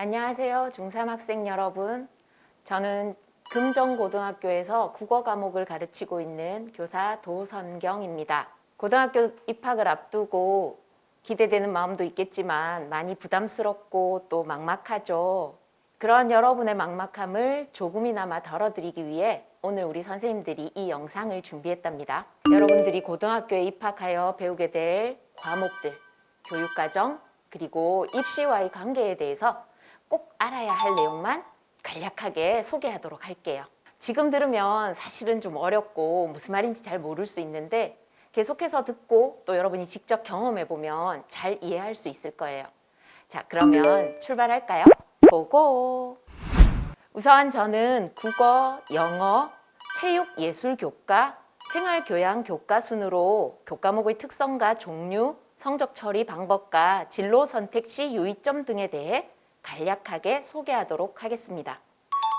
안녕하세요. 중3 학생 여러분. 저는 금정고등학교에서 국어 과목을 가르치고 있는 교사 도선경입니다. 고등학교 입학을 앞두고 기대되는 마음도 있겠지만 많이 부담스럽고 또 막막하죠. 그런 여러분의 막막함을 조금이나마 덜어드리기 위해 오늘 우리 선생님들이 이 영상을 준비했답니다. 여러분들이 고등학교에 입학하여 배우게 될 과목들, 교육과정, 그리고 입시와의 관계에 대해서 꼭 알아야 할 내용만 간략하게 소개하도록 할게요. 지금 들으면 사실은 좀 어렵고 무슨 말인지 잘 모를 수 있는데 계속해서 듣고 또 여러분이 직접 경험해보면 잘 이해할 수 있을 거예요. 자, 그러면 출발할까요? 고고! 우선 저는 국어, 영어, 체육, 예술 교과, 생활교양 교과 순으로 교과목의 특성과 종류, 성적 처리 방법과 진로 선택 시 유의점 등에 대해 간략하게 소개하도록 하겠습니다.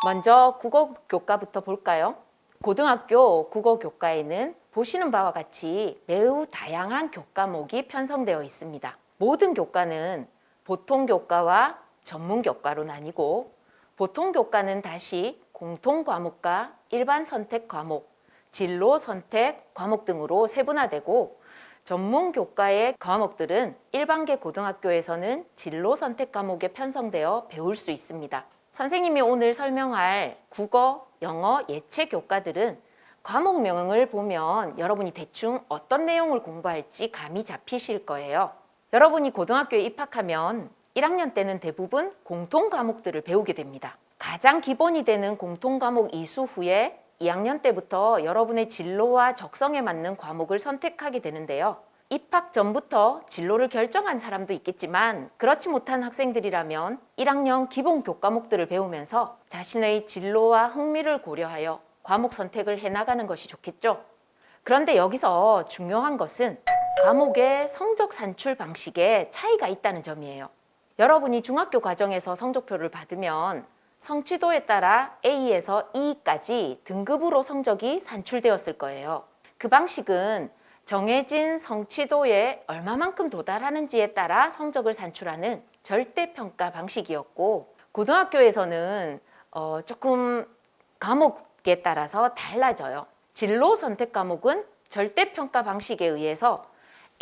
먼저 국어 교과부터 볼까요? 고등학교 국어 교과에는 보시는 바와 같이 매우 다양한 교과목이 편성되어 있습니다. 모든 교과는 보통 교과와 전문 교과로 나뉘고 보통 교과는 다시 공통 과목과 일반 선택 과목, 진로 선택 과목 등으로 세분화되고 전문 교과의 과목들은 일반계 고등학교에서는 진로 선택 과목에 편성되어 배울 수 있습니다. 선생님이 오늘 설명할 국어, 영어, 예체 교과들은 과목명을 보면 여러분이 대충 어떤 내용을 공부할지 감이 잡히실 거예요. 여러분이 고등학교에 입학하면 1학년 때는 대부분 공통 과목들을 배우게 됩니다. 가장 기본이 되는 공통 과목 이수 후에 2학년 때부터 여러분의 진로와 적성에 맞는 과목을 선택하게 되는데요. 입학 전부터 진로를 결정한 사람도 있겠지만 그렇지 못한 학생들이라면 1학년 기본 교과목들을 배우면서 자신의 진로와 흥미를 고려하여 과목 선택을 해나가는 것이 좋겠죠. 그런데 여기서 중요한 것은 과목의 성적 산출 방식에 차이가 있다는 점이에요. 여러분이 중학교 과정에서 성적표를 받으면 성취도에 따라 A에서 E까지 등급으로 성적이 산출되었을 거예요. 그 방식은 정해진 성취도에 얼마만큼 도달하는지에 따라 성적을 산출하는 절대평가 방식이었고 고등학교에서는 조금 과목에 따라서 달라져요. 진로 선택 과목은 절대평가 방식에 의해서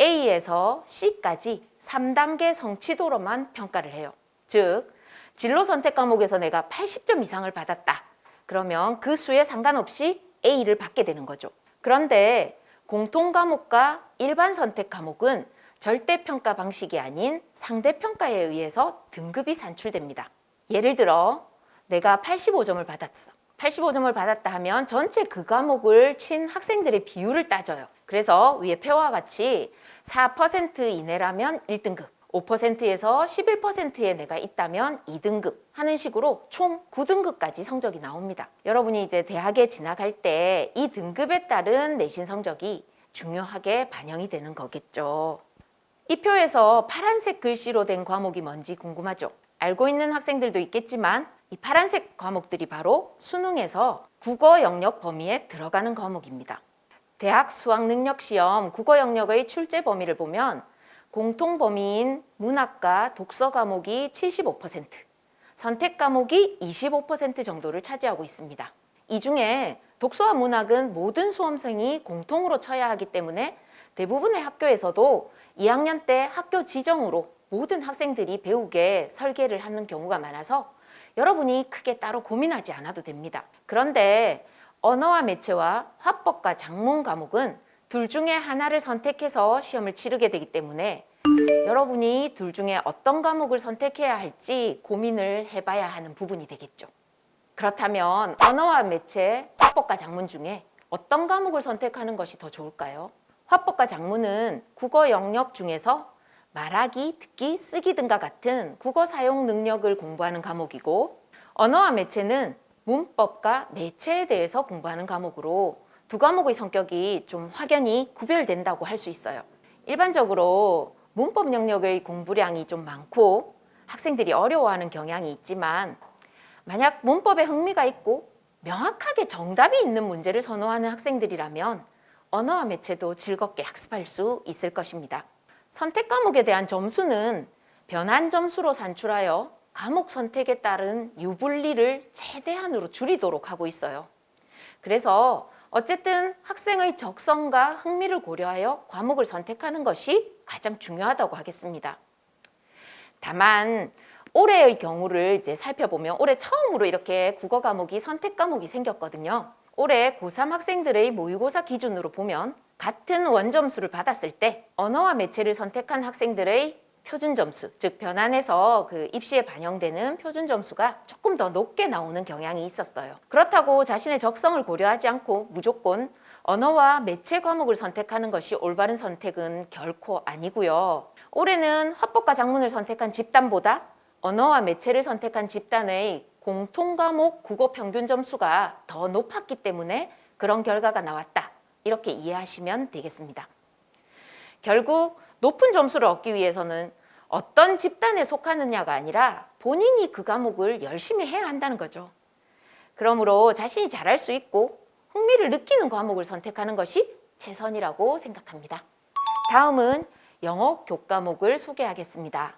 A에서 C까지 3단계 성취도로만 평가를 해요. 즉, 진로 선택 과목에서 내가 80점 이상을 받았다. 그러면 그 수에 상관없이 A를 받게 되는 거죠. 그런데 공통 과목과 일반 선택 과목은 절대평가 방식이 아닌 상대평가에 의해서 등급이 산출됩니다. 예를 들어 내가 85점을 받았어. 85점을 받았다 하면 전체 그 과목을 친 학생들의 비율을 따져요. 그래서 위에 표와 같이 4% 이내라면 1등급, 5%에서 11%에 내가 있다면 2등급 하는 식으로 총 9등급까지 성적이 나옵니다. 여러분이 이제 대학에 진학할 때 이 등급에 따른 내신 성적이 중요하게 반영이 되는 거겠죠. 이 표에서 파란색 글씨로 된 과목이 뭔지 궁금하죠? 알고 있는 학생들도 있겠지만 이 파란색 과목들이 바로 수능에서 국어 영역 범위에 들어가는 과목입니다. 대학 수학능력시험 국어 영역의 출제 범위를 보면 공통 범위인 문학과 독서 과목이 75%, 선택 과목이 25% 정도를 차지하고 있습니다. 이 중에 독서와 문학은 모든 수험생이 공통으로 쳐야 하기 때문에 대부분의 학교에서도 2학년 때 학교 지정으로 모든 학생들이 배우게 설계를 하는 경우가 많아서 여러분이 크게 따로 고민하지 않아도 됩니다. 그런데 언어와 매체와 화법과 작문 과목은 둘 중에 하나를 선택해서 시험을 치르게 되기 때문에 여러분이 둘 중에 어떤 과목을 선택해야 할지 고민을 해봐야 하는 부분이 되겠죠. 그렇다면 언어와 매체, 화법과 작문 중에 어떤 과목을 선택하는 것이 더 좋을까요? 화법과 작문은 국어 영역 중에서 말하기, 듣기, 쓰기 등과 같은 국어 사용 능력을 공부하는 과목이고 언어와 매체는 문법과 매체에 대해서 공부하는 과목으로 두 과목의 성격이 좀 확연히 구별된다고 할 수 있어요. 일반적으로 문법 영역의 공부량이 좀 많고 학생들이 어려워하는 경향이 있지만 만약 문법에 흥미가 있고 명확하게 정답이 있는 문제를 선호하는 학생들이라면 언어와 매체도 즐겁게 학습할 수 있을 것입니다. 선택 과목에 대한 점수는 변환 점수로 산출하여 과목 선택에 따른 유불리를 최대한으로 줄이도록 하고 있어요. 그래서 어쨌든 학생의 적성과 흥미를 고려하여 과목을 선택하는 것이 가장 중요하다고 하겠습니다. 다만 올해의 경우를 이제 살펴보면 올해 처음으로 이렇게 국어 과목이 선택 과목이 생겼거든요. 올해 고3 학생들의 모의고사 기준으로 보면 같은 원점수를 받았을 때 언어와 매체를 선택한 학생들의 표준 점수, 즉 변환해서 그 입시에 반영되는 표준 점수가 조금 더 높게 나오는 경향이 있었어요. 그렇다고 자신의 적성을 고려하지 않고 무조건 언어와 매체 과목을 선택하는 것이 올바른 선택은 결코 아니고요. 올해는 화법과 작문을 선택한 집단보다 언어와 매체를 선택한 집단의 공통 과목 국어 평균 점수가 더 높았기 때문에 그런 결과가 나왔다. 이렇게 이해하시면 되겠습니다. 결국 높은 점수를 얻기 위해서는 어떤 집단에 속하느냐가 아니라 본인이 그 과목을 열심히 해야 한다는 거죠. 그러므로 자신이 잘할 수 있고 흥미를 느끼는 과목을 선택하는 것이 최선이라고 생각합니다. 다음은 영어 교과목을 소개하겠습니다.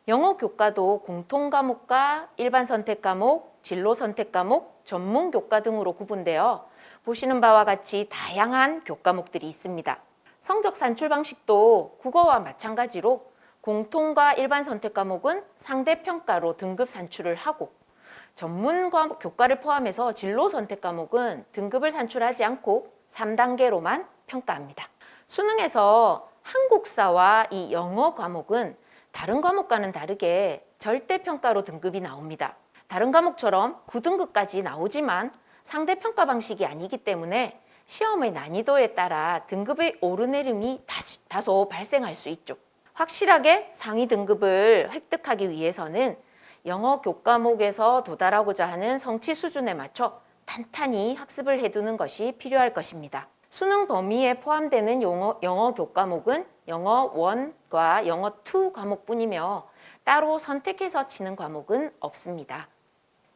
영어 교과도 공통 과목과 일반 선택 과목, 진로 선택 과목, 전문 교과 등으로 구분되어 보시는 바와 같이 다양한 교과목들이 있습니다. 성적 산출 방식도 국어와 마찬가지로 공통과 일반 선택 과목은 상대평가로 등급 산출을 하고 전문 교과를 포함해서 진로 선택 과목은 등급을 산출하지 않고 3단계로만 평가합니다. 수능에서 한국사와 이 영어 과목은 다른 과목과는 다르게 절대평가로 등급이 나옵니다. 다른 과목처럼 9등급까지 나오지만 상대평가 방식이 아니기 때문에 시험의 난이도에 따라 등급의 오르내림이 다소 발생할 수 있죠. 확실하게 상위 등급을 획득하기 위해서는 영어 교과목에서 도달하고자 하는 성취 수준에 맞춰 탄탄히 학습을 해두는 것이 필요할 것입니다. 수능 범위에 포함되는 영어 교과목은 영어 1과 영어 2 과목뿐이며 따로 선택해서 치는 과목은 없습니다.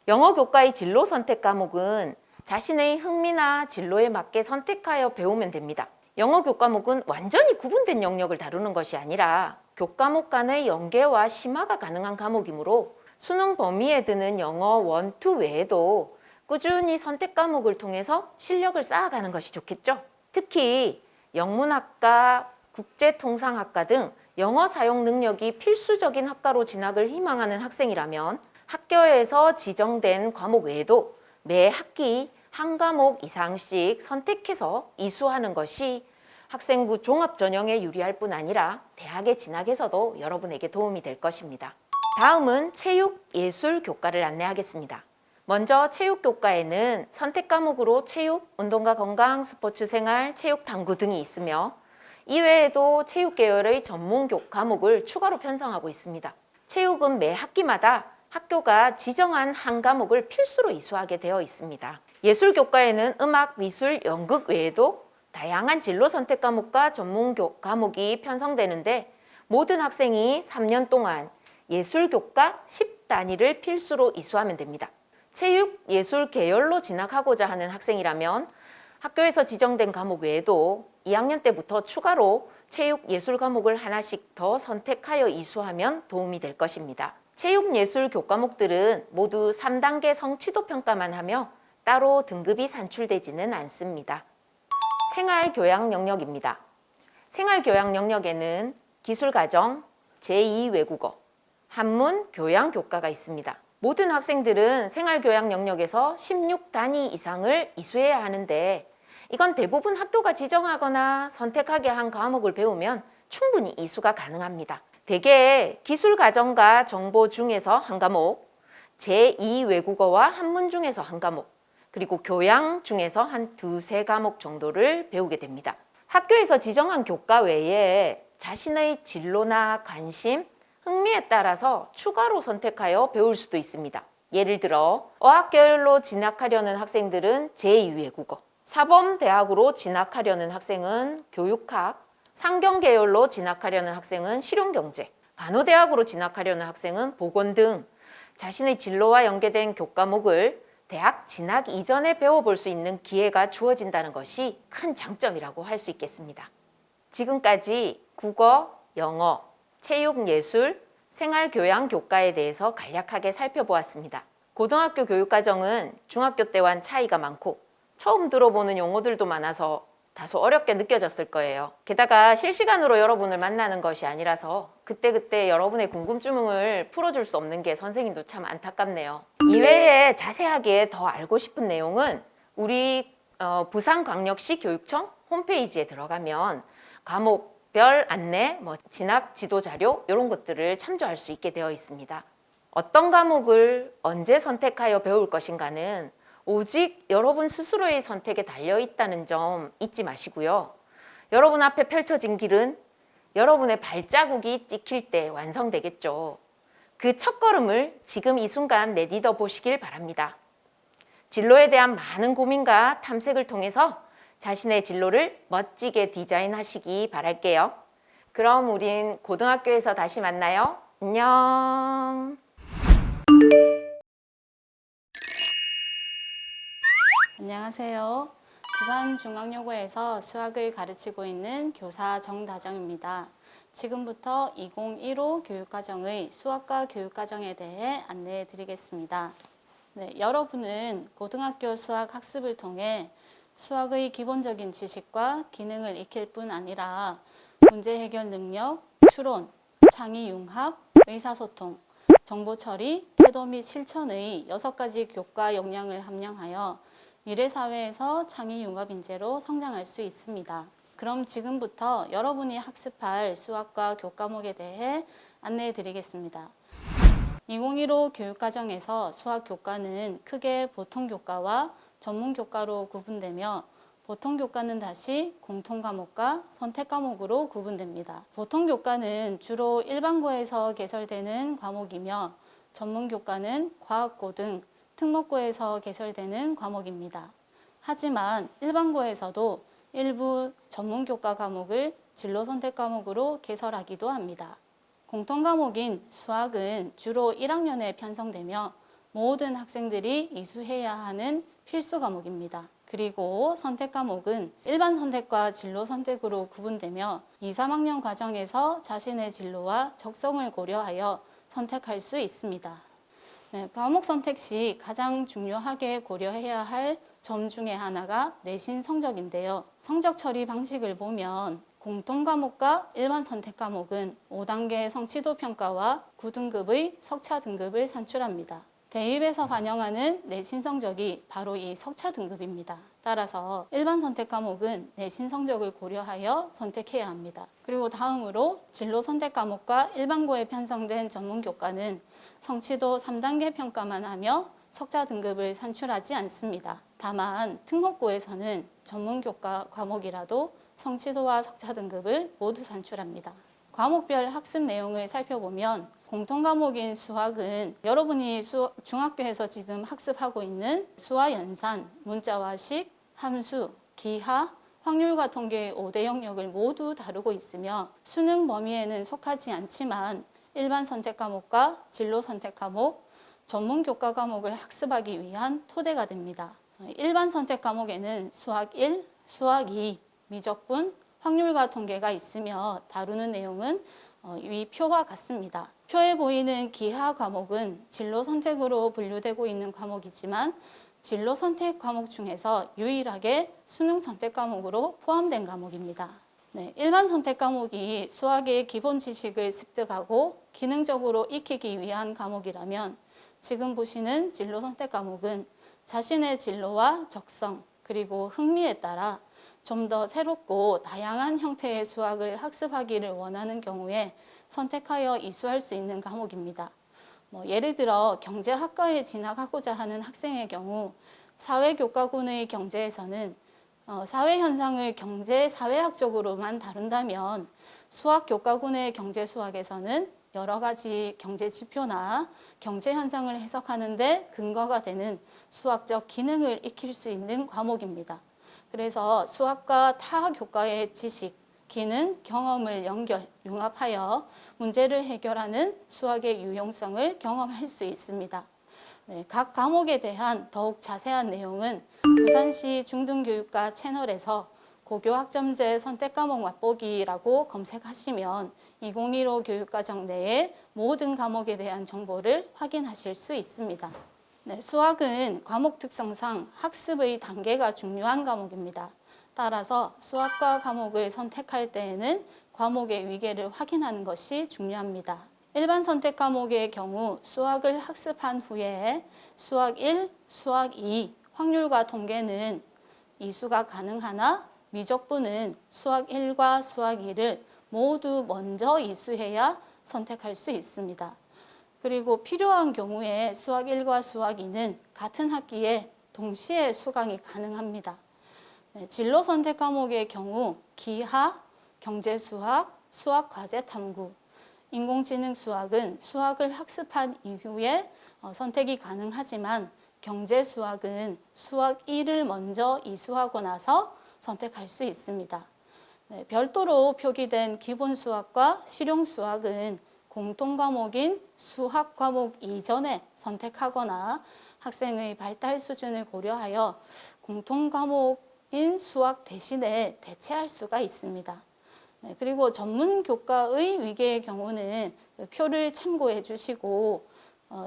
영어 교과의 진로 선택 과목은 자신의 흥미나 진로에 맞게 선택하여 배우면 됩니다. 영어 교과목은 완전히 구분된 영역을 다루는 것이 아니라 교과목 간의 연계와 심화가 가능한 과목이므로 수능 범위에 드는 영어 1, 2 외에도 꾸준히 선택 과목을 통해서 실력을 쌓아가는 것이 좋겠죠. 특히 영문학과, 국제통상학과 등 영어 사용 능력이 필수적인 학과로 진학을 희망하는 학생이라면 학교에서 지정된 과목 외에도 매 학기 한 과목 이상씩 선택해서 이수하는 것이 학생부 종합 전형에 유리할 뿐 아니라 대학에 진학에서도 여러분에게 도움이 될 것입니다. 다음은 체육, 예술 교과를 안내하겠습니다. 먼저 체육 교과에는 선택 과목으로 체육, 운동과 건강, 스포츠 생활, 체육 탐구 등이 있으며 이외에도 체육 계열의 전문 과목을 추가로 편성하고 있습니다. 체육은 매 학기마다 학교가 지정한 한 과목을 필수로 이수하게 되어 있습니다. 예술 교과에는 음악, 미술, 연극 외에도 다양한 진로 선택 과목과 전문 과목이 편성되는데 모든 학생이 3년 동안 예술 교과 10단위를 필수로 이수하면 됩니다. 체육, 예술 계열로 진학하고자 하는 학생이라면 학교에서 지정된 과목 외에도 2학년 때부터 추가로 체육, 예술 과목을 하나씩 더 선택하여 이수하면 도움이 될 것입니다. 체육, 예술 교과목들은 모두 3단계 성취도 평가만 하며 따로 등급이 산출되지는 않습니다. 생활교양 영역입니다. 생활교양 영역에는 기술과정, 제2외국어, 한문, 교양 교과가 있습니다. 모든 학생들은 생활교양 영역에서 16단위 이상을 이수해야 하는데 이건 대부분 학교가 지정하거나 선택하게 한 과목을 배우면 충분히 이수가 가능합니다. 대개 기술과정과 정보 중에서 한 과목, 제2외국어와 한문 중에서 한 과목, 그리고 교양 중에서 한 두세 과목 정도를 배우게 됩니다. 학교에서 지정한 교과 외에 자신의 진로나 관심, 흥미에 따라서 추가로 선택하여 배울 수도 있습니다. 예를 들어 어학 계열로 진학하려는 학생들은 제2외국어, 사범대학으로 진학하려는 학생은 교육학, 상경 계열로 진학하려는 학생은 실용경제, 간호대학으로 진학하려는 학생은 보건 등 자신의 진로와 연계된 교과목을 대학 진학 이전에 배워볼 수 있는 기회가 주어진다는 것이 큰 장점이라고 할 수 있겠습니다. 지금까지 국어, 영어, 체육, 예술, 생활교양 교과에 대해서 간략하게 살펴보았습니다. 고등학교 교육과정은 중학교 때와는 차이가 많고 처음 들어보는 용어들도 많아서 다소 어렵게 느껴졌을 거예요. 게다가 실시간으로 여러분을 만나는 것이 아니라서 그때그때 여러분의 궁금증을 풀어줄 수 없는 게 선생님도 참 안타깝네요. 이외에 자세하게 더 알고 싶은 내용은 우리 부산광역시 교육청 홈페이지에 들어가면 과목별 안내, 진학 지도 자료 이런 것들을 참조할 수 있게 되어 있습니다. 어떤 과목을 언제 선택하여 배울 것인가는 오직 여러분 스스로의 선택에 달려 있다는 점 잊지 마시고요. 여러분 앞에 펼쳐진 길은 여러분의 발자국이 찍힐 때 완성되겠죠. 그 첫걸음을 지금 이 순간 내딛어 보시길 바랍니다. 진로에 대한 많은 고민과 탐색을 통해서 자신의 진로를 멋지게 디자인하시기 바랄게요. 그럼 우린 고등학교에서 다시 만나요. 안녕. 안녕하세요. 부산중앙여고에서 수학을 가르치고 있는 교사 정다정입니다. 지금부터 2015 교육과정의 수학과 교육과정에 대해 안내해 드리겠습니다. 네, 여러분은 고등학교 수학 학습을 통해 수학의 기본적인 지식과 기능을 익힐 뿐 아니라 문제 해결 능력, 추론, 창의 융합, 의사소통, 정보 처리, 태도 및 실천의 6가지 교과 역량을 함량하여 미래 사회에서 창의 융합 인재로 성장할 수 있습니다. 그럼 지금부터 여러분이 학습할 수학과 교과목에 대해 안내해 드리겠습니다. 2015 교육과정에서 수학 교과는 크게 보통 교과와 전문 교과로 구분되며 보통 교과는 다시 공통 과목과 선택 과목으로 구분됩니다. 보통 교과는 주로 일반고에서 개설되는 과목이며 전문 교과는 과학고 등 특목고에서 개설되는 과목입니다. 하지만 일반고에서도 일부 전문 교과 과목을 진로 선택 과목으로 개설하기도 합니다. 공통 과목인 수학은 주로 1학년에 편성되며 모든 학생들이 이수해야 하는 필수 과목입니다. 그리고 선택 과목은 일반 선택과 진로 선택으로 구분되며 2, 3학년 과정에서 자신의 진로와 적성을 고려하여 선택할 수 있습니다. 네, 과목 선택 시 가장 중요하게 고려해야 할 점 중에 하나가 내신 성적인데요. 성적 처리 방식을 보면 공통 과목과 일반 선택 과목은 5단계 성취도 평가와 9등급의 석차 등급을 산출합니다. 대입에서 반영하는 내신 성적이 바로 이 석차 등급입니다. 따라서 일반 선택 과목은 내신 성적을 고려하여 선택해야 합니다. 그리고 다음으로 진로 선택 과목과 일반고에 편성된 전문 교과는 성취도 3단계 평가만 하며 석차 등급을 산출하지 않습니다. 다만 특목고에서는 전문 교과 과목이라도 성취도와 석차 등급을 모두 산출합니다. 과목별 학습 내용을 살펴보면 공통 과목인 수학은 여러분이 중학교에서 지금 학습하고 있는 수와 연산, 문자와식, 함수, 기하, 확률과 통계의 5대 영역을 모두 다루고 있으며 수능 범위에는 속하지 않지만 일반 선택 과목과 진로 선택 과목, 전문 교과 과목을 학습하기 위한 토대가 됩니다. 일반 선택 과목에는 수학 1, 수학 2, 미적분, 확률과 통계가 있으며 다루는 내용은 이 표와 같습니다. 표에 보이는 기하 과목은 진로 선택으로 분류되고 있는 과목이지만 진로 선택 과목 중에서 유일하게 수능 선택 과목으로 포함된 과목입니다. 네, 일반 선택 과목이 수학의 기본 지식을 습득하고 기능적으로 익히기 위한 과목이라면 지금 보시는 진로 선택 과목은 자신의 진로와 적성 그리고 흥미에 따라 좀 더 새롭고 다양한 형태의 수학을 학습하기를 원하는 경우에 선택하여 이수할 수 있는 과목입니다. 예를 들어 경제학과에 진학하고자 하는 학생의 경우 사회교과군의 경제에서는 사회현상을 경제사회학적으로만 다룬다면 수학교과군의 경제수학에서는 여러 가지 경제지표나 경제현상을 해석하는 데 근거가 되는 수학적 기능을 익힐 수 있는 과목입니다. 그래서 수학과 타 교과의 지식, 기능, 경험을 융합하여 문제를 해결하는 수학의 유용성을 경험할 수 있습니다. 네, 각 과목에 대한 더욱 자세한 내용은 부산시 중등교육과 채널에서 고교학점제 선택과목 맛보기라고 검색하시면 2015 교육과정 내의 모든 과목에 대한 정보를 확인하실 수 있습니다. 네, 수학은 과목 특성상 학습의 단계가 중요한 과목입니다. 따라서 수학과 과목을 선택할 때에는 과목의 위계를 확인하는 것이 중요합니다. 일반 선택 과목의 경우 수학을 학습한 후에 수학 1, 수학 2, 확률과 통계는 이수가 가능하나 미적분은 수학 1과 수학 2를 모두 먼저 이수해야 선택할 수 있습니다. 그리고 필요한 경우에 수학 1과 수학 2는 같은 학기에 동시에 수강이 가능합니다. 진로 선택 과목의 경우 기하, 경제수학, 수학과제 탐구, 인공지능 수학은 수학을 학습한 이후에 선택이 가능하지만 경제수학은 수학 1을 먼저 이수하고 나서 선택할 수 있습니다. 별도로 표기된 기본수학과 실용수학은 공통과목인 수학 과목 이전에 선택하거나 학생의 발달 수준을 고려하여 공통과목인 수학 대신에 대체할 수가 있습니다. 그리고 전문 교과의 위계의 경우는 표를 참고해 주시고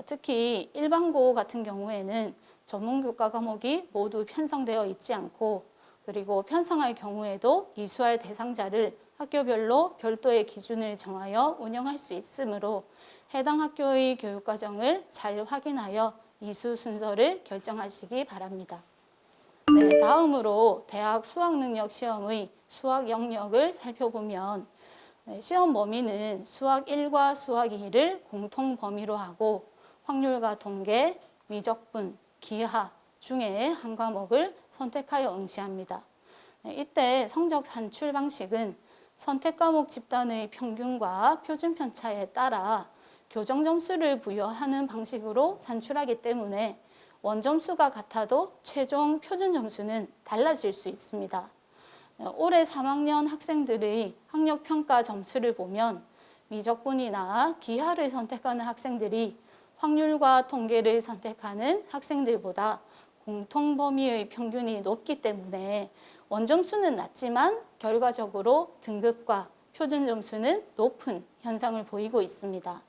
특히 일반고 같은 경우에는 전문 교과 과목이 모두 편성되어 있지 않고 그리고 편성할 경우에도 이수할 대상자를 학교별로 별도의 기준을 정하여 운영할 수 있으므로 해당 학교의 교육과정을 잘 확인하여 이수 순서를 결정하시기 바랍니다. 네, 다음으로 대학 수학능력 시험의 수학 영역을 살펴보면 시험 범위는 수학 1과 수학 2를 공통 범위로 하고 확률과 통계, 미적분, 기하 중에 한 과목을 선택하여 응시합니다. 이때 성적 산출 방식은 선택 과목 집단의 평균과 표준 편차에 따라 교정 점수를 부여하는 방식으로 산출하기 때문에 원점수가 같아도 최종 표준 점수는 달라질 수 있습니다. 올해 3학년 학생들의 학력평가 점수를 보면 미적분이나 기하를 선택하는 학생들이 확률과 통계를 선택하는 학생들보다 공통 범위의 평균이 높기 때문에 원점수는 낮지만 결과적으로 등급과 표준 점수는 높은 현상을 보이고 있습니다.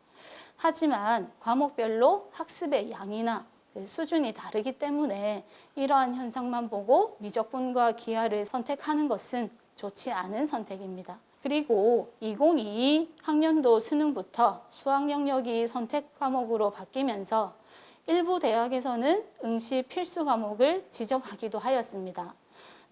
하지만 과목별로 학습의 양이나 수준이 다르기 때문에 이러한 현상만 보고 미적분과 기하를 선택하는 것은 좋지 않은 선택입니다. 그리고 2022 학년도 수능부터 수학 영역이 선택 과목으로 바뀌면서 일부 대학에서는 응시 필수 과목을 지정하기도 하였습니다.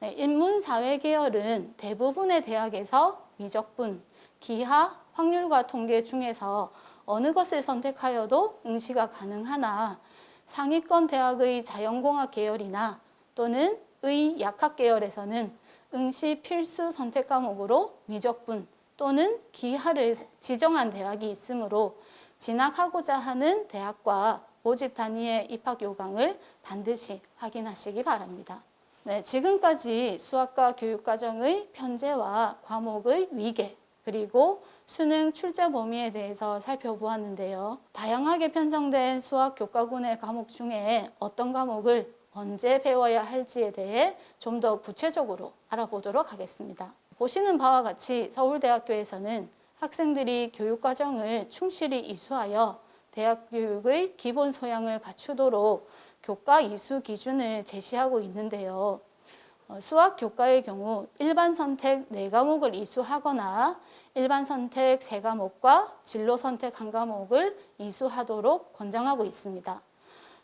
인문사회 계열은 대부분의 대학에서 미적분, 기하, 확률과 통계 중에서 어느 것을 선택하여도 응시가 가능하나 상위권 대학의 자연공학 계열이나 또는 의 약학 계열에서는 응시 필수 선택 과목으로 미적분 또는 기하를 지정한 대학이 있으므로 진학하고자 하는 대학과 모집 단위의 입학 요강을 반드시 확인하시기 바랍니다. 네, 지금까지 수학과 교육과정의 편제와 과목의 위계 그리고 수능 출제 범위에 대해서 살펴보았는데요. 다양하게 편성된 수학 교과군의 과목 중에 어떤 과목을 언제 배워야 할지에 대해 좀 더 구체적으로 알아보도록 하겠습니다. 보시는 바와 같이 서울대학교에서는 학생들이 교육과정을 충실히 이수하여 대학 교육의 기본 소양을 갖추도록 교과 이수 기준을 제시하고 있는데요. 수학 교과의 경우 일반 선택 4과목을 이수하거나 일반 선택 3과목과 진로 선택 1과목을 이수하도록 권장하고 있습니다.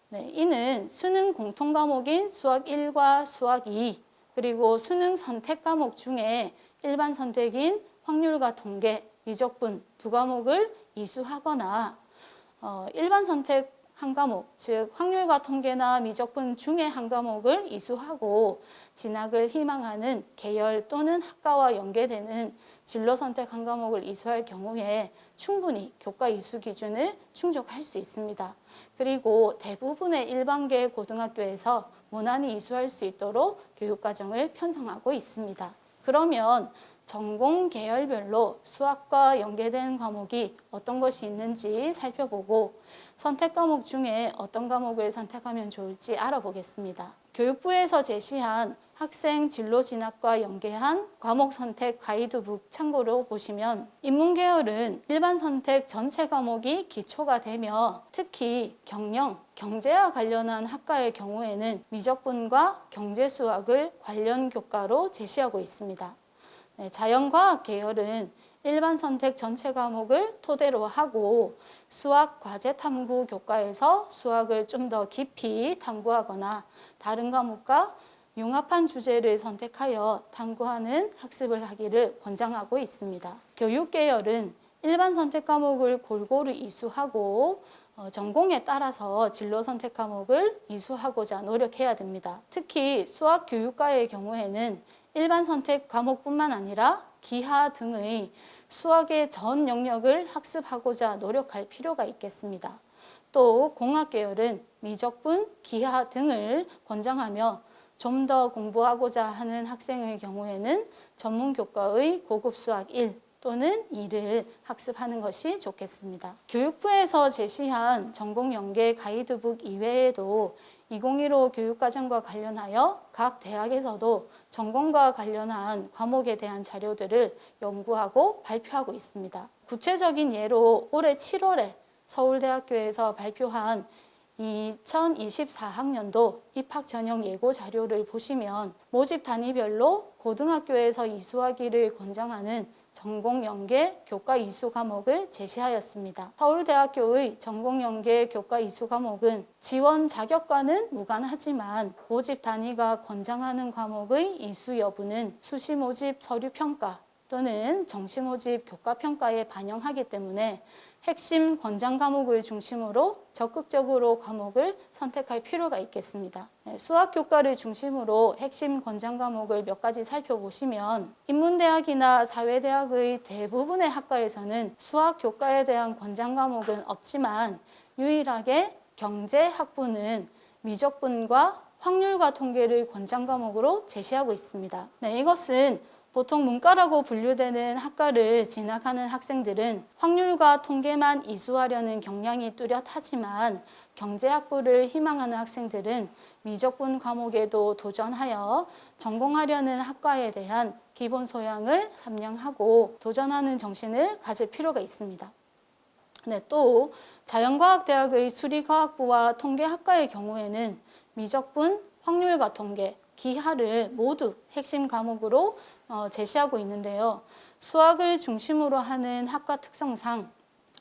네, 이는 수능 공통 과목인 수학 1과 수학 2 그리고 수능 선택 과목 중에 일반 선택인 확률과 통계, 미적분 2과목을 이수하거나 일반 선택 1과목, 즉 확률과 통계나 미적분 중에 1과목을 이수하고 진학을 희망하는 계열 또는 학과와 연계되는 진로 선택 1과목을 이수할 경우에 충분히 교과 이수 기준을 충족할 수 있습니다. 그리고 대부분의 일반계 고등학교에서 무난히 이수할 수 있도록 교육과정을 편성하고 있습니다. 그러면 전공 계열별로 수학과 연계된 과목이 어떤 것이 있는지 살펴보고 선택 과목 중에 어떤 과목을 선택하면 좋을지 알아보겠습니다. 교육부에서 제시한 학생 진로 진학과 연계한 과목 선택 가이드북 참고로 보시면 인문계열은 일반 선택 전체 과목이 기초가 되며 특히 경영, 경제와 관련한 학과의 경우에는 미적분과 경제수학을 관련 교과로 제시하고 있습니다. 자연과학 계열은 일반 선택 전체 과목을 토대로 하고 수학 과제 탐구 교과에서 수학을 좀 더 깊이 탐구하거나 다른 과목과 융합한 주제를 선택하여 탐구하는 학습을 하기를 권장하고 있습니다. 교육 계열은 일반 선택 과목을 골고루 이수하고 전공에 따라서 진로 선택 과목을 이수하고자 노력해야 됩니다. 특히 수학 교육과의 경우에는 일반 선택 과목뿐만 아니라 기하 등의 수학의 전 영역을 학습하고자 노력할 필요가 있겠습니다. 또 공학 계열은 미적분, 기하 등을 권장하며 좀 더 공부하고자 하는 학생의 경우에는 전문 교과의 고급 수학 1 또는 2를 학습하는 것이 좋겠습니다. 교육부에서 제시한 전공 연계 가이드북 이외에도 2015 교육과정과 관련하여 각 대학에서도 전공과 관련한 과목에 대한 자료들을 연구하고 발표하고 있습니다. 구체적인 예로 올해 7월에 서울대학교에서 발표한 2024학년도 입학 전형 예고 자료를 보시면 모집 단위별로 고등학교에서 이수하기를 권장하는 전공 연계 교과 이수 과목을 제시하였습니다. 서울대학교의 전공 연계 교과 이수 과목은 지원 자격과는 무관하지만 모집 단위가 권장하는 과목의 이수 여부는 수시 모집 서류 평가 또는 정시 모집 교과 평가에 반영하기 때문에 핵심 권장 과목을 중심으로 적극적으로 과목을 선택할 필요가 있겠습니다. 수학 교과를 중심으로 핵심 권장 과목을 몇 가지 살펴보시면 인문대학이나 사회대학의 대부분의 학과에서는 수학 교과에 대한 권장 과목은 없지만 유일하게 경제학부는 미적분과 확률과 통계를 권장 과목으로 제시하고 있습니다. 이것은 보통 문과라고 분류되는 학과를 진학하는 학생들은 확률과 통계만 이수하려는 경향이 뚜렷하지만 경제학부를 희망하는 학생들은 미적분 과목에도 도전하여 전공하려는 학과에 대한 기본 소양을 함량하고 도전하는 정신을 가질 필요가 있습니다. 또 자연과학대학의 수리과학부와 통계학과의 경우에는 미적분, 확률과 통계, 기하를 모두 핵심 과목으로 제시하고 있는데요. 수학을 중심으로 하는 학과 특성상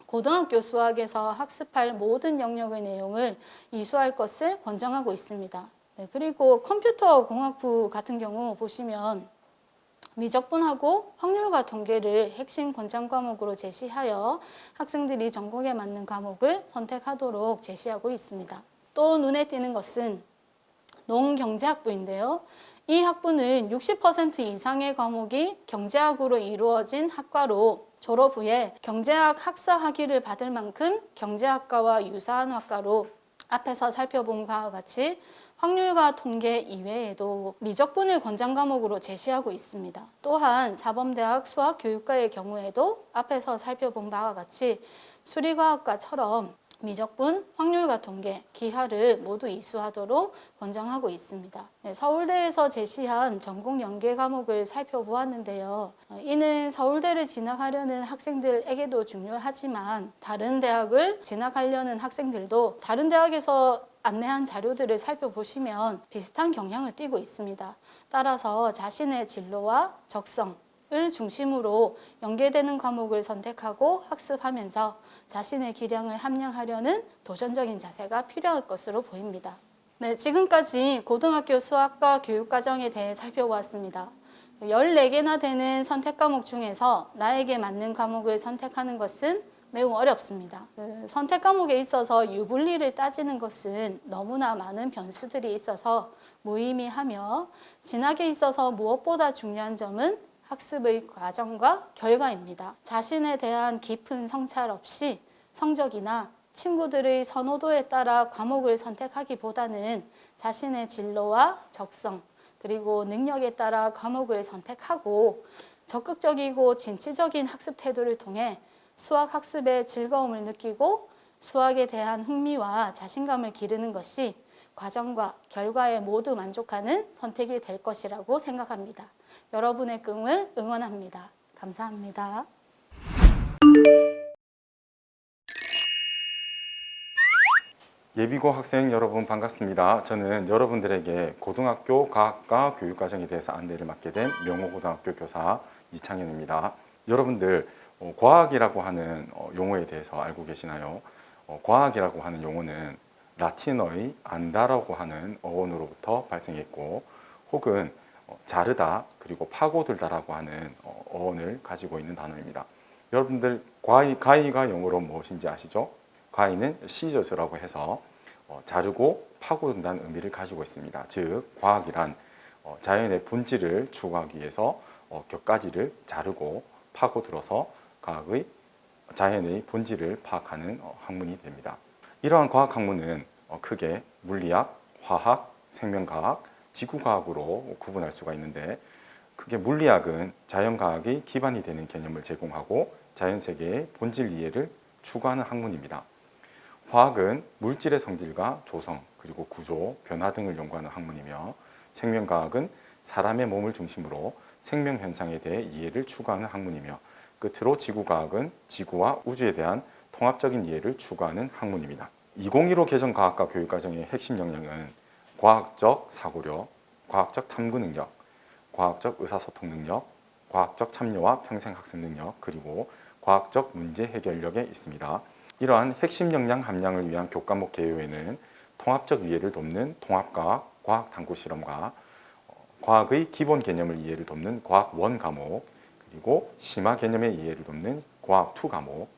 고등학교 수학에서 학습할 모든 영역의 내용을 이수할 것을 권장하고 있습니다. 그리고 컴퓨터 공학부 같은 경우 보시면 미적분하고 확률과 통계를 핵심 권장 과목으로 제시하여 학생들이 전공에 맞는 과목을 선택하도록 제시하고 있습니다. 또 눈에 띄는 것은 농경제학부인데요. 이 학부는 60% 이상의 과목이 경제학으로 이루어진 학과로 졸업 후에 경제학 학사 학위를 받을 만큼 경제학과와 유사한 학과로 앞에서 살펴본 바와 같이 확률과 통계 이외에도 미적분을 권장 과목으로 제시하고 있습니다. 또한 사범대학 수학교육과의 경우에도 앞에서 살펴본 바와 같이 수리과학과처럼 미적분, 확률과 통계, 기하를 모두 이수하도록 권장하고 있습니다. 서울대에서 제시한 전공 연계 과목을 살펴보았는데요. 이는 서울대를 진학하려는 학생들에게도 중요하지만 다른 대학을 진학하려는 학생들도 다른 대학에서 안내한 자료들을 살펴보시면 비슷한 경향을 띠고 있습니다. 따라서 자신의 진로와 적성, 을 중심으로 연계되는 과목을 선택하고 학습하면서 자신의 기량을 함량하려는 도전적인 자세가 필요할 것으로 보입니다. 지금까지 고등학교 수학과 교육과정에 대해 살펴보았습니다. 14개나 되는 선택 과목 중에서 나에게 맞는 과목을 선택하는 것은 매우 어렵습니다. 선택 과목에 있어서 유불리를 따지는 것은 너무나 많은 변수들이 있어서 무의미하며 진학에 있어서 무엇보다 중요한 점은 학습의 과정과 결과입니다. 자신에 대한 깊은 성찰 없이 성적이나 친구들의 선호도에 따라 과목을 선택하기보다는 자신의 진로와 적성 그리고 능력에 따라 과목을 선택하고 적극적이고 진취적인 학습 태도를 통해 수학 학습의 즐거움을 느끼고 수학에 대한 흥미와 자신감을 기르는 것이 과정과 결과에 모두 만족하는 선택이 될 것이라고 생각합니다. 여러분의 꿈을 응원합니다. 감사합니다. 예비고 학생 여러분 반갑습니다. 저는 여러분들에게 고등학교 과학과 교육과정에 대해서 안내를 맡게 된 명호고등학교 교사 이창현입니다. 여러분들 과학이라고 하는 용어에 대해서 알고 계시나요? 과학이라고 하는 용어는 라틴어의 안다라고 하는 어원으로부터 발생했고 혹은 자르다 그리고 파고들다라고 하는 어원을 가지고 있는 단어입니다. 여러분들 가위가 영어로 무엇인지 아시죠? 가위는 시저스라고 해서 자르고 파고든다는 의미를 가지고 있습니다. 즉 과학이란 자연의 본질을 추구하기 위해서 격가지를 자르고 파고들어서 자연의 본질을 파악하는 학문이 됩니다. 이러한 과학 학문은 크게 물리학, 화학, 생명과학, 지구과학으로 구분할 수가 있는데 크게 물리학은 자연과학의 기반이 되는 개념을 제공하고 자연세계의 본질 이해를 추구하는 학문입니다. 화학은 물질의 성질과 조성, 그리고 구조, 변화 등을 연구하는 학문이며 생명과학은 사람의 몸을 중심으로 생명 현상에 대해 이해를 추구하는 학문이며 끝으로 지구과학은 지구와 우주에 대한 통합적인 이해를 추구하는 학문입니다. 2015 개정 과학과 교육과정의 핵심 역량은 과학적 사고력, 과학적 탐구 능력, 과학적 의사소통 능력, 과학적 참여와 평생학습 능력, 그리고 과학적 문제 해결력에 있습니다. 이러한 핵심 역량 함량을 위한 교과목 개요에는 통합적 이해를 돕는 통합과학, 과학 탐구 실험과 과학의 기본 개념을 이해를 돕는 과학 1 과목, 그리고 심화 개념의 이해를 돕는 과학 2 과목,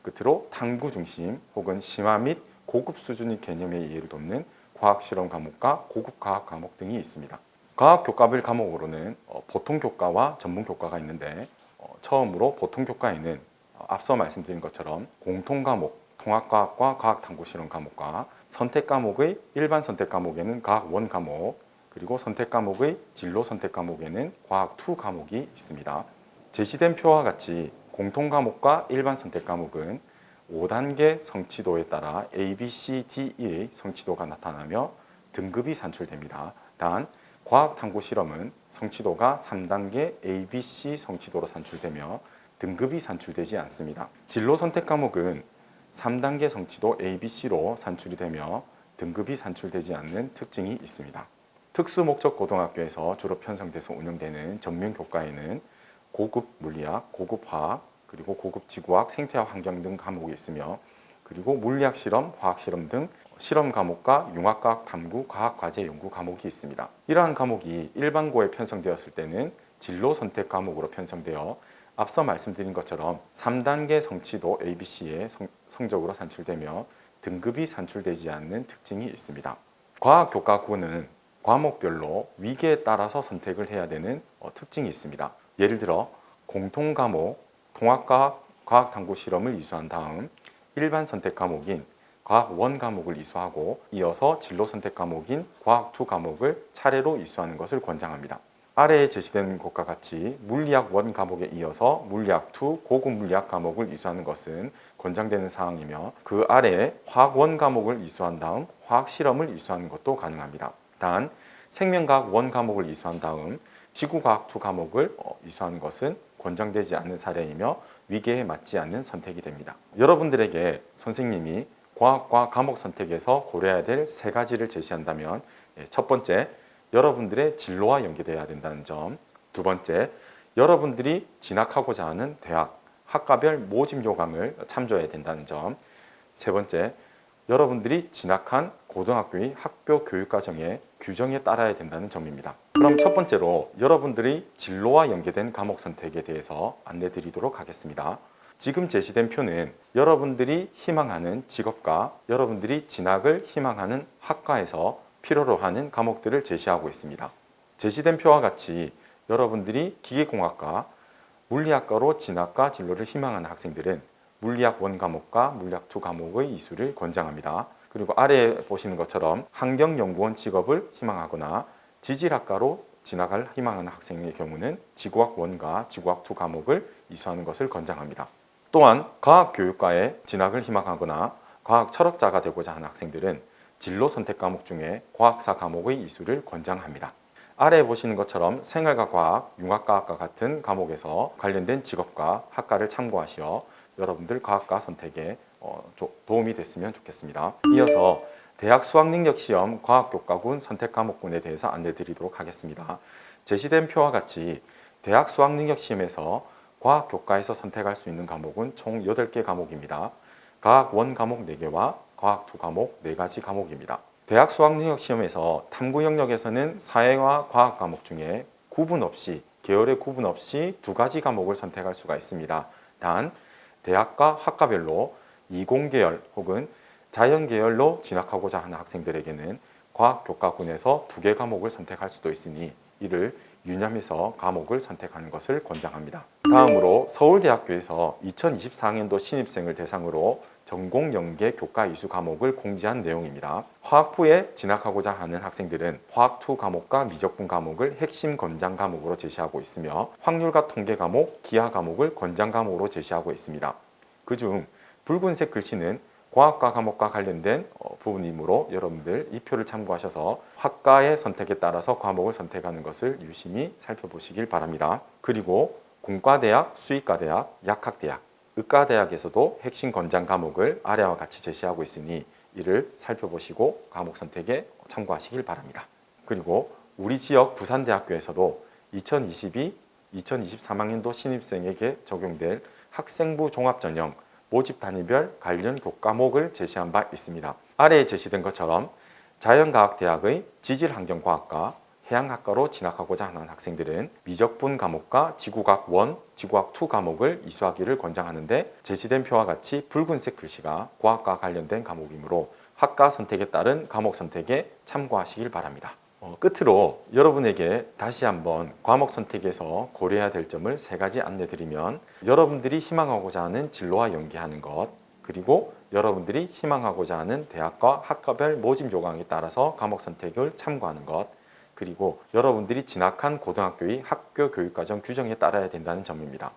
끝으로 탐구 중심 혹은 심화 및 고급 수준의 개념의 이해를 돕는 과학 실험 과목과 고급 과학 과목 등이 있습니다. 과학 교과별 과목으로는 보통 교과와 전문 교과가 있는데 처음으로 보통 교과에는 앞서 말씀드린 것처럼 공통 과목, 통합과학과 과학 탐구 실험 과목과 선택 과목의 일반 선택 과목에는 과학 1 과목, 그리고 선택 과목의 진로 선택 과목에는 과학 2 과목이 있습니다. 제시된 표와 같이 공통 과목과 일반 선택 과목은 5단계 성취도에 따라 A, B, C, D의 성취도가 나타나며 등급이 산출됩니다. 단 과학 탐구 실험은 성취도가 3단계 A, B, C 성취도로 산출되며 등급이 산출되지 않습니다. 진로 선택 과목은 3단계 성취도 A, B, C로 산출이 되며 등급이 산출되지 않는 특징이 있습니다. 특수목적 고등학교에서 주로 편성돼서 운영되는 전면 교과에는 고급 물리학, 고급 화학, 그리고 고급 지구학, 생태학 환경 등 과목이 있으며 그리고 물리학 실험, 화학 실험 등 실험 과목과 융합과학 탐구, 과학 과제 연구 과목이 있습니다. 이러한 과목이 일반고에 편성되었을 때는 진로 선택 과목으로 편성되어 앞서 말씀드린 것처럼 3단계 성취도 ABC의 성적으로 산출되며 등급이 산출되지 않는 특징이 있습니다. 과학 교과고는 과목별로 위계에 따라서 선택을 해야 되는 특징이 있습니다. 예를 들어 공통 과목, 통합과학, 과학 탐구 실험을 이수한 다음 일반 선택 과목인 과학 1 과목을 이수하고 이어서 진로 선택 과목인 과학 2 과목을 차례로 이수하는 것을 권장합니다. 아래에 제시된 것과 같이 물리학 1 과목에 이어서 물리학 2 고급 물리학 과목을 이수하는 것은 권장되는 사항이며 그 아래에 화학 1 과목을 이수한 다음 화학 실험을 이수하는 것도 가능합니다. 단 생명과학 1 과목을 이수한 다음 지구과학 2 과목을 이수하는 것은 권장되지 않는 사례이며 위계에 맞지 않는 선택이 됩니다. 여러분들에게 선생님이 과학과 과목 선택에서 고려해야 될 3가지를 제시한다면 첫 번째, 여러분들의 진로와 연계되어야 된다는 점. 두 번째, 여러분들이 진학하고자 하는 대학, 학과별 모집 요강을 참조해야 된다는 점. 세 번째, 여러분들이 진학한 고등학교의 학교 교육과정의 규정에 따라야 된다는 점입니다. 그럼 첫 번째로 여러분들이 진로와 연계된 과목 선택에 대해서 안내 드리도록 하겠습니다. 지금 제시된 표는 여러분들이 희망하는 직업과 여러분들이 진학을 희망하는 학과에서 필요로 하는 과목들을 제시하고 있습니다. 제시된 표와 같이 여러분들이 기계공학과, 물리학과로 진학과 진로를 희망하는 학생들은 물리학 1 과목과 물리학 2 과목의 이수를 권장합니다. 그리고 아래에 보시는 것처럼 환경연구원 직업을 희망하거나 지질학과로 진학을 희망하는 학생의 경우는 지구학 1과 지구학 2 과목을 이수하는 것을 권장합니다. 또한 과학교육과에 진학을 희망하거나 과학 철학자가 되고자 하는 학생들은 진로 선택 과목 중에 과학사 과목의 이수를 권장합니다. 아래 보시는 것처럼 생활과 과학, 융합과학과 같은 과목에서 관련된 직업과 학과를 참고하시어 여러분들 과학과 선택에 도움이 됐으면 좋겠습니다. 이어서 대학 수학능력시험 과학교과군 선택과목군에 대해서 안내드리도록 하겠습니다. 제시된 표와 같이 대학 수학능력시험에서 과학교과에서 선택할 수 있는 과목은 총 8개 과목입니다. 과학 1 과목 4개와 과학 2 과목 4가지 과목입니다. 대학 수학능력시험에서 탐구 영역에서는 사회와 과학 과목 중에 구분 없이, 계열의 구분 없이 2가지 과목을 선택할 수가 있습니다. 단, 대학과 학과별로 이공계열 혹은 자연계열로 진학하고자 하는 학생들에게는 과학교과군에서 2개 과목을 선택할 수도 있으니 이를 유념해서 과목을 선택하는 것을 권장합니다. 다음으로 서울대학교에서 2024학년도 신입생을 대상으로 전공 연계 교과 이수 과목을 공지한 내용입니다. 화학부에 진학하고자 하는 학생들은 화학2 과목과 미적분 과목을 핵심 권장 과목으로 제시하고 있으며 확률과 통계 과목, 기하 과목을 권장 과목으로 제시하고 있습니다. 그중 붉은색 글씨는 과학과 과목과 관련된 부분이므로 여러분들 이 표를 참고하셔서 학과의 선택에 따라서 과목을 선택하는 것을 유심히 살펴보시길 바랍니다. 그리고 공과대학, 수의과대학, 약학대학, 의과대학에서도 핵심 권장 과목을 아래와 같이 제시하고 있으니 이를 살펴보시고 과목 선택에 참고하시길 바랍니다. 그리고 우리 지역 부산대학교에서도 2022-2023학년도 신입생에게 적용될 학생부 종합전형 모집 단위별 관련 교과목을 제시한 바 있습니다. 아래에 제시된 것처럼 자연과학대학의 지질환경과학과 해양학과로 진학하고자 하는 학생들은 미적분 과목과 지구과학 1, 지구과학 2 과목을 이수하기를 권장하는데 제시된 표와 같이 붉은색 글씨가 과학과 관련된 과목이므로 학과 선택에 따른 과목 선택에 참고하시길 바랍니다. 끝으로 여러분에게 다시 한번 과목 선택에서 고려해야 될 점을 3가지 안내드리면 여러분들이 희망하고자 하는 진로와 연계하는 것, 그리고 여러분들이 희망하고자 하는 대학과 학과별 모집 요강에 따라서 과목 선택을 참고하는 것, 그리고 여러분들이 진학한 고등학교의 학교 교육과정 규정에 따라야 된다는 점입니다.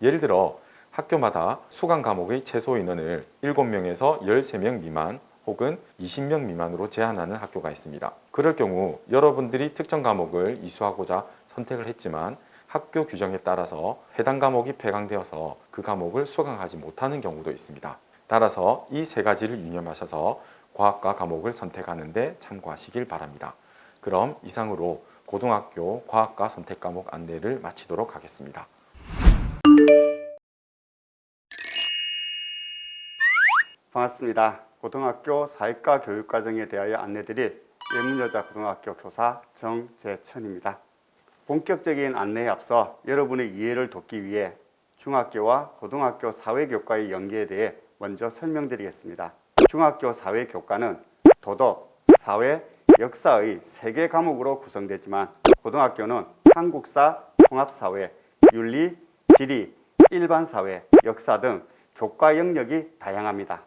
예를 들어 학교마다 수강 과목의 최소 인원을 7명에서 13명 미만 혹은 20명 미만으로 제한하는 학교가 있습니다. 그럴 경우 여러분들이 특정 과목을 이수하고자 선택을 했지만 학교 규정에 따라서 해당 과목이 폐강되어서 그 과목을 수강하지 못하는 경우도 있습니다. 따라서 이 3가지를 유념하셔서 과학과 과목을 선택하는 데 참고하시길 바랍니다. 그럼 이상으로 고등학교 과학과 선택 과목 안내를 마치도록 하겠습니다. 반갑습니다. 고등학교 사회과 교육과정에 대하여 안내드릴 예문여자고등학교 교사 정재천입니다. 본격적인 안내에 앞서 여러분의 이해를 돕기 위해 중학교와 고등학교 사회교과의 연계에 대해 먼저 설명드리겠습니다. 중학교 사회교과는 도덕, 사회, 역사의 3개 과목으로 구성되지만 고등학교는 한국사, 통합사회, 윤리, 지리, 일반사회, 역사 등 교과 영역이 다양합니다.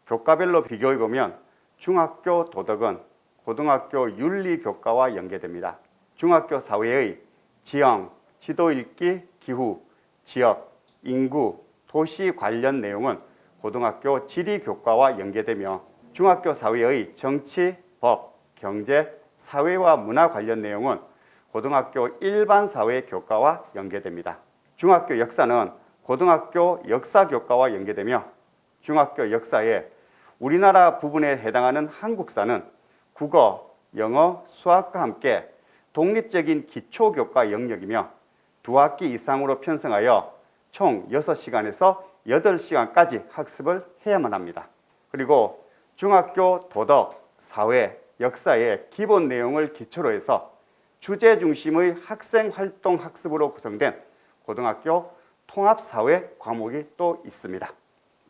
교과별로 비교해보면 중학교 도덕은 고등학교 윤리교과와 연계됩니다. 중학교 사회의 지형, 지도 읽기, 기후, 지역, 인구, 도시 관련 내용은 고등학교 지리교과와 연계되며 중학교 사회의 정치, 법, 경제, 사회와 문화 관련 내용은 고등학교 일반사회교과와 연계됩니다. 중학교 역사는 고등학교 역사교과와 연계되며 중학교 역사에 우리나라 부분에 해당하는 한국사는 국어, 영어, 수학과 함께 독립적인 기초교과 영역이며 2학기 이상으로 편성하여 총 6시간에서 8시간까지 학습을 해야만 합니다. 그리고 중학교 도덕, 사회, 역사의 기본 내용을 기초로 해서 주제 중심의 학생활동 학습으로 구성된 고등학교 통합사회 과목이 또 있습니다.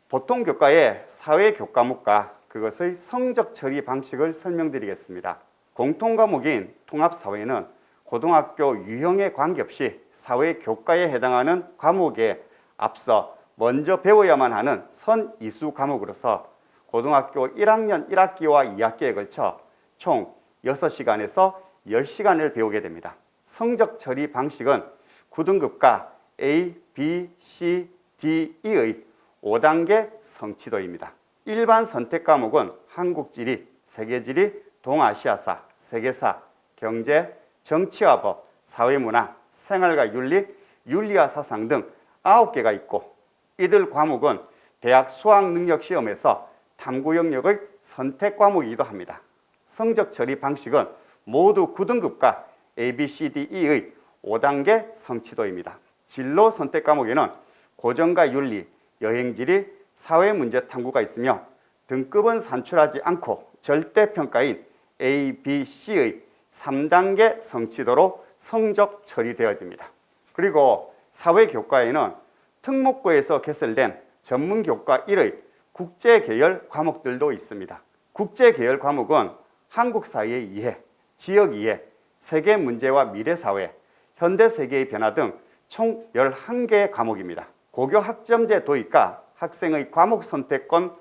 보통 교과의 사회 교과목과 그것의 성적 처리 방식을 설명드리겠습니다. 공통 과목인 통합사회는 고등학교 유형에 관계없이 사회 교과에 해당하는 과목에 앞서 먼저 배워야만 하는 선이수 과목으로서 고등학교 1학년 1학기와 2학기에 걸쳐 총 6시간에서 10시간을 배우게 됩니다. 성적 처리 방식은 9등급과 A, B, C, D, E의 5단계 성취도입니다. 일반 선택 과목은 한국지리, 세계지리, 동아시아사, 세계사, 경제, 정치와 법, 사회문화, 생활과 윤리, 윤리와 사상 등 9개가 있고 이들 과목은 대학 수학능력시험에서 탐구 영역의 선택 과목이기도 합니다. 성적 처리 방식은 모두 9등급과 ABCDE의 5단계 성취도입니다. 진로 선택 과목에는 고전과 윤리, 여행지리, 사회문제 탐구가 있으며 등급은 산출하지 않고 절대평가인 A, B, C의 3단계 성취도로 성적 처리되어집니다. 그리고 사회교과에는 특목고에서 개설된 전문교과 1의 국제계열 과목들도 있습니다. 국제계열 과목은 한국사회의 이해, 지역 이해, 세계 문제와 미래사회, 현대세계의 변화 등 총 11개의 과목입니다. 고교 학점제 도입과 학생의 과목 선택권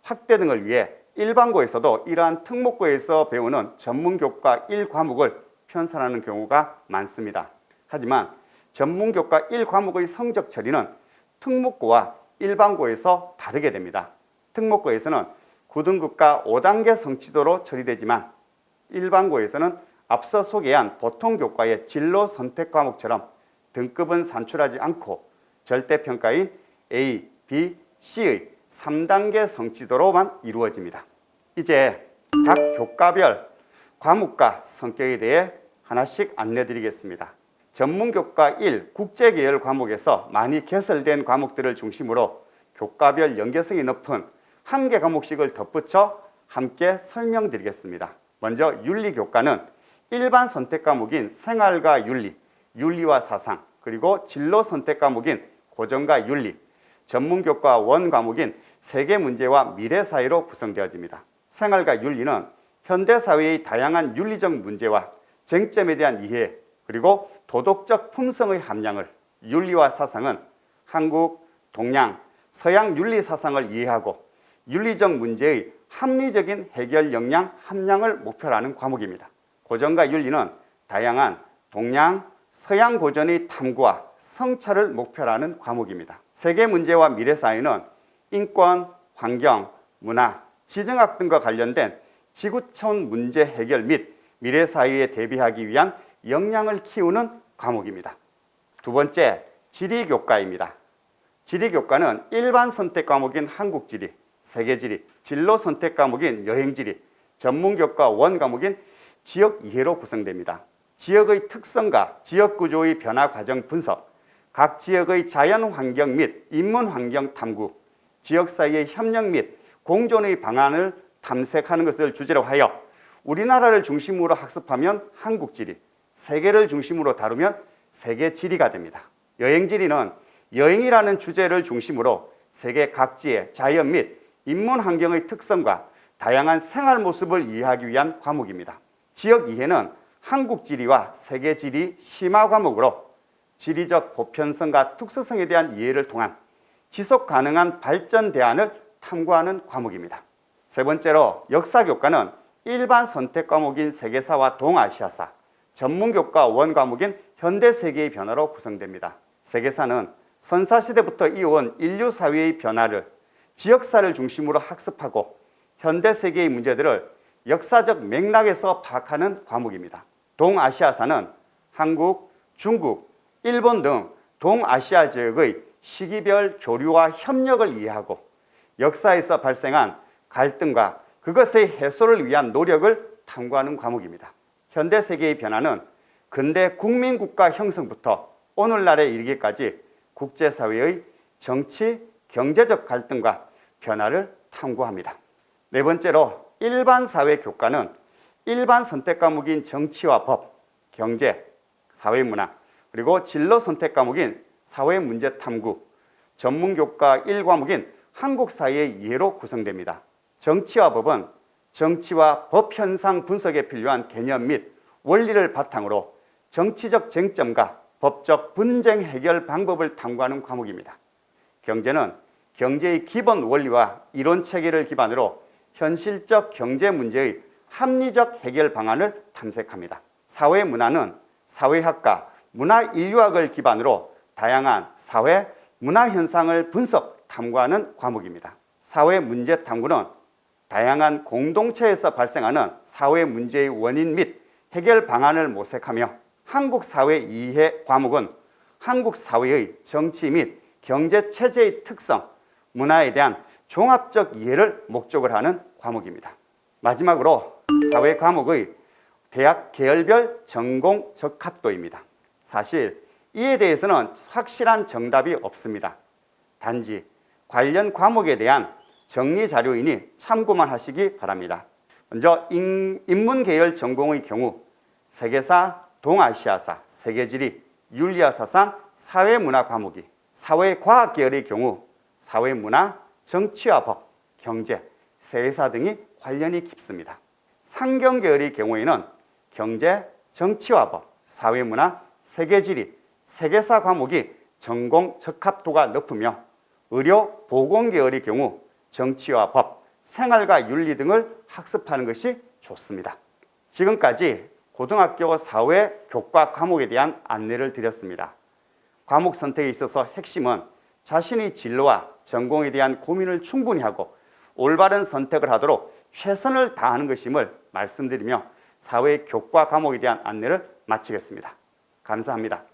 확대 등을 위해 일반고에서도 이러한 특목고에서 배우는 전문교과 1과목을 편성하는 경우가 많습니다. 하지만 전문교과 1과목의 성적 처리는 특목고와 일반고에서 다르게 됩니다. 특목고에서는 9등급과 5단계 성취도로 처리되지만 일반고에서는 앞서 소개한 보통 교과의 진로 선택 과목처럼 등급은 산출하지 않고 절대평가인 A, B, C의 3단계 성취도로만 이루어집니다. 이제 각 교과별 과목과 성격에 대해 하나씩 안내드리겠습니다. 전문교과 1 국제계열 과목에서 많이 개설된 과목들을 중심으로 교과별 연계성이 높은 한 개 과목씩을 덧붙여 함께 설명드리겠습니다. 먼저 윤리교과는 일반 선택 과목인 생활과 윤리, 윤리와 사상, 그리고 진로 선택 과목인 고전과 윤리, 전문교과 원 과목인 세계문제와 미래사회로 구성되어집니다. 생활과 윤리는 현대사회의 다양한 윤리적 문제와 쟁점에 대한 이해, 그리고 도덕적 품성의 함량을, 윤리와 사상은 한국, 동양, 서양 윤리 사상을 이해하고 윤리적 문제의 합리적인 해결 역량, 함량을 목표로 하는 과목입니다. 고전과 윤리는 다양한 동양, 서양 고전의 탐구와 성찰을 목표로 하는 과목입니다. 세계 문제와 미래사회는 인권, 환경, 문화, 지정학 등과 관련된 지구촌 문제 해결 및 미래사회에 대비하기 위한 역량을 키우는 과목입니다. 두 번째, 지리교과입니다. 지리교과는 일반 선택 과목인 한국지리, 세계지리, 진로 선택 과목인 여행지리, 전문교과 원 과목인 지역 이해로 구성됩니다. 지역의 특성과 지역 구조의 변화 과정 분석, 각 지역의 자연 환경 및 인문 환경 탐구, 지역 사이의 협력 및 공존의 방안을 탐색하는 것을 주제로 하여 우리나라를 중심으로 학습하면 한국지리, 세계를 중심으로 다루면 세계지리가 됩니다. 여행지리는 여행이라는 주제를 중심으로 세계 각지의 자연 및 인문 환경의 특성과 다양한 생활 모습을 이해하기 위한 과목입니다. 지역 이해는 한국지리와 세계지리 심화 과목으로 지리적 보편성과 특수성에 대한 이해를 통한 지속 가능한 발전 대안을 탐구하는 과목입니다. 세 번째로 역사교과는 일반 선택 과목인 세계사와 동아시아사, 전문교과 원 과목인 현대세계의 변화로 구성됩니다. 세계사는 선사시대부터 이어온 인류 사회의 변화를 지역사를 중심으로 학습하고 현대세계의 문제들을 역사적 맥락에서 파악하는 과목입니다. 동아시아사는 한국, 중국, 일본 등 동아시아 지역의 시기별 교류와 협력을 이해하고 역사에서 발생한 갈등과 그것의 해소를 위한 노력을 탐구하는 과목입니다. 현대세계의 변화는 근대 국민국가 형성부터 오늘날에 이르기까지 국제사회의 정치, 경제적 갈등과 변화를 탐구합니다. 네 번째로 일반 사회교과는 일반 선택 과목인 정치와 법, 경제, 사회문화, 그리고 진로 선택 과목인 사회문제 탐구, 전문교과 1과목인 한국사회의 이해로 구성됩니다. 정치와 법은 정치와 법 현상 분석에 필요한 개념 및 원리를 바탕으로 정치적 쟁점과 법적 분쟁 해결 방법을 탐구하는 과목입니다. 경제는 경제의 기본 원리와 이론 체계를 기반으로 현실적 경제 문제의 합리적 해결 방안을 탐색합니다. 사회문화는 사회학과 문화인류학을 기반으로 다양한 사회, 문화 현상을 분석, 탐구하는 과목입니다. 사회문제 탐구는 다양한 공동체에서 발생하는 사회 문제의 원인 및 해결 방안을 모색하며 한국 사회 이해 과목은 한국 사회의 정치 및 경제 체제의 특성, 문화에 대한 종합적 이해를 목적으로 하는 과목입니다. 마지막으로 사회 과목의 대학 계열별 전공 적합도입니다. 사실 이에 대해서는 확실한 정답이 없습니다. 단지 관련 과목에 대한 정리 자료이니 참고만 하시기 바랍니다. 먼저 인문계열 전공의 경우 세계사, 동아시아사, 세계지리, 윤리사상, 사회문화 과목이, 사회과학 계열의 경우 사회문화, 정치와 법, 경제, 세계사 등이 관련이 깊습니다. 상경 계열의 경우에는 경제, 정치와 법, 사회문화, 세계지리, 세계사 과목이 전공 적합도가 높으며 의료, 보건 계열의 경우 정치와 법, 생활과 윤리 등을 학습하는 것이 좋습니다. 지금까지 고등학교 사회 교과 과목에 대한 안내를 드렸습니다. 과목 선택에 있어서 핵심은 자신의 진로와 전공에 대한 고민을 충분히 하고 올바른 선택을 하도록 최선을 다하는 것임을 말씀드리며 사회 교과 과목에 대한 안내를 마치겠습니다. 감사합니다.